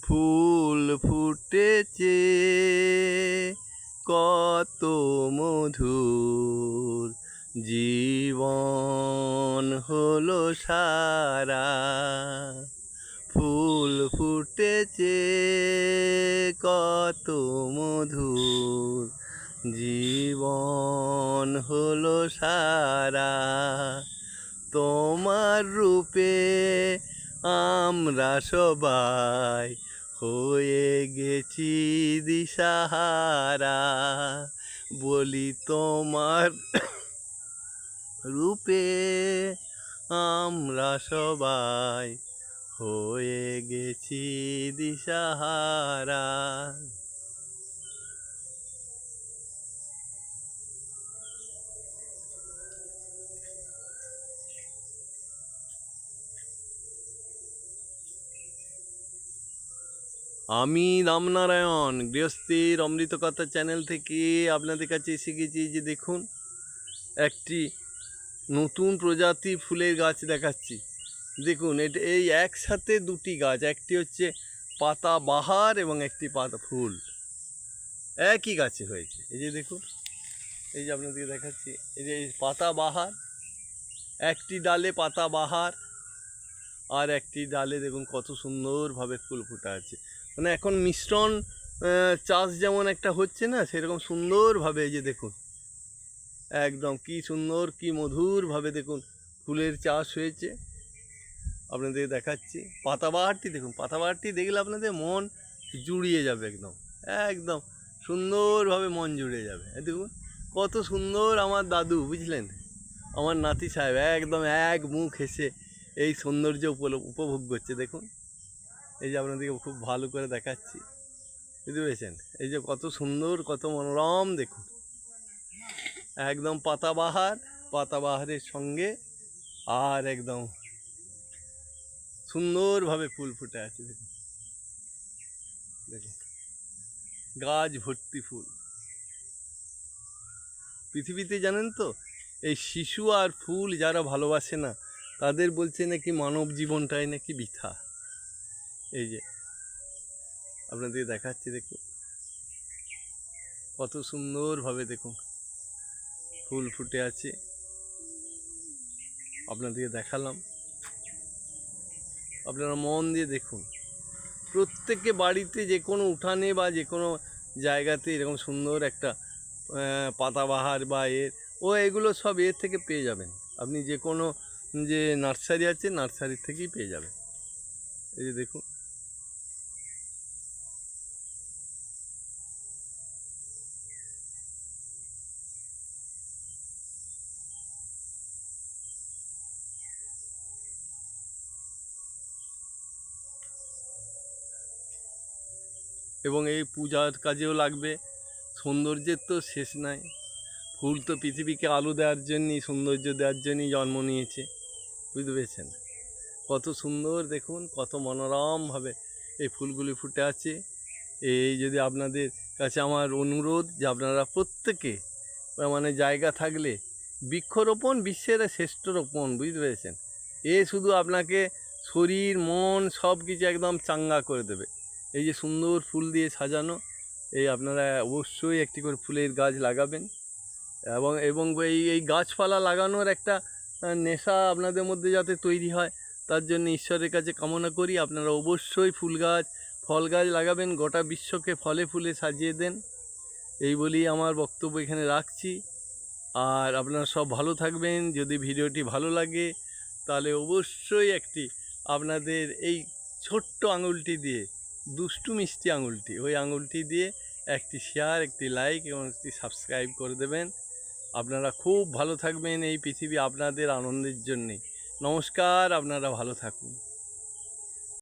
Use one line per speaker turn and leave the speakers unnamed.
ফুল ফুটেছে কত মধুর, জীবন হলো সারা। ফুল ফুটেছে কত মধুর, জীবন হলো সারা। তোমার রূপে আমরা সবাই হয়ে গেছি দিশাহারা। বলি তোমার রূপে আমরা সবাই হয়ে গেছি দিশাহারা। আমি রামনারায়ণ গৃহস্থীর অমৃতকথা চ্যানেল থেকে আপনাদের কাছে এসে গেছি। যে দেখুন, একটি নতুন প্রজাতি ফুলের গাছ দেখাচ্ছি। দেখুন, এটা এই একসাথে দুটি গাছ, একটি হচ্ছে পাতাবাহার এবং একটি পাতা ফুল একই গাছে হয়েছে। এই যে দেখুন, এই যে আপনাদেরকে দেখাচ্ছি, এই যে পাতাবাহার, একটি ডালে পাতাবাহার আর একটি ডালে দেখুন কত সুন্দরভাবে ফুল ফুটে আছে। মানে এখন মিশ্রণ চাষ যেমন একটা হচ্ছে না, সেরকম সুন্দরভাবে এই যে দেখুন, একদম কি সুন্দর কি মধুরভাবে দেখুন ফুলের চাষ হয়েছে। আপনাদের দেখাচ্ছি পাতাবাহারটি। দেখুন, পাতাবাহারটি দেখলে আপনাদের মন জুড়িয়ে যাবে, একদম একদম সুন্দরভাবে মন জুড়ে যাবে। দেখুন কত সুন্দর আমার দাদু, বুঝলেন, আমার নাতি সাহেব একদম এক মুখ হেসে এই সৌন্দর্য উপভোগ করছে। দেখুন, এই যে আপনাদেরকে খুব ভালো করে দেখাচ্ছি, বুঝতে পেরেছেন? এই যে কত সুন্দর, কত মনোরম, দেখুন একদম পাতাবাহার, পাতাবাহারের সঙ্গে আর একদম সুন্দরভাবে ফুল ফুটে আছে। দেখুন দেখুন, গাছ ভর্তি ফুল। পৃথিবীতে জানেন তো, এই শিশু আর ফুল যারা ভালোবাসে না, তাদের বলছে নাকি মানব জীবনটাই নাকি বৃথা। এই যে আপনাদের দেখাচ্ছি, দেখুন কত সুন্দরভাবে দেখুন ফুল ফুটে আছে। আপনাদেরকে দেখালাম, আপনারা মন দিয়ে দেখুন। প্রত্যেকে বাড়িতে যে কোনো উঠানে বা যে কোনো জায়গাতে এরকম সুন্দর একটা পাতাবাহার বা এগুলো সব এর থেকে পেয়ে যাবেন। আপনি যে কোনো যে নার্সারি আছে, নার্সারির থেকেই পেয়ে যাবেন। এই যে দেখুন, এবং এই পূজার কাজেও লাগবে। সৌন্দর্যের তো শেষ নাই। ফুল তো পৃথিবীকে আলো দেওয়ার জন্যই, সৌন্দর্য দেওয়ার জন্যই জন্ম নিয়েছে, বুঝতে পেরেছেন? কত সুন্দর দেখুন, কত মনোরমভাবে এই ফুলগুলি ফুটে আছে। এই যদি আপনাদের কাছে আমার অনুরোধ যে আপনারা প্রত্যেকে মানে জায়গা থাকলে বৃক্ষরোপণ বিশ্বের শ্রেষ্ঠ রোপণ, বুঝতে পেরেছেন? শুধু আপনাকে শরীর মন সব কিছু একদম চাঙ্গা করে দেবে। এই যে সুন্দর ফুল দিয়ে সাজানো, এই আপনারা অবশ্যই একটি করে ফুলের গাছ লাগাবেন। এবং এবং এই গাছপালা লাগানোর একটা নেশা আপনাদের মধ্যে যাতে তৈরি হয়, তার জন্য ঈশ্বরের কাছে কামনা করি আপনারা অবশ্যই ফুল গাছ, ফল গাছ লাগাবেন, গোটা বিশ্বকে ফলে ফুলে সাজিয়ে দেন। এই বলেই আমার বক্তব্য এখানে রাখছি। আর আপনারা সব ভালো থাকবেন। যদি ভিডিওটি ভালো লাগে তাহলে অবশ্যই একটি আপনাদের এই ছোট্ট আঙুলটি দিয়ে, দুষ্টু মিষ্টি আঙুলটি, ওই আঙুলটি দিয়ে একটি শেয়ার, একটি লাইক এবং একটি সাবস্ক্রাইব করে দেবেন। আপনারা খুব ভালো থাকবেন। এই পৃথিবী আপনাদের আনন্দের জন্যে। নমস্কার, আপনারা ভালো থাকুন।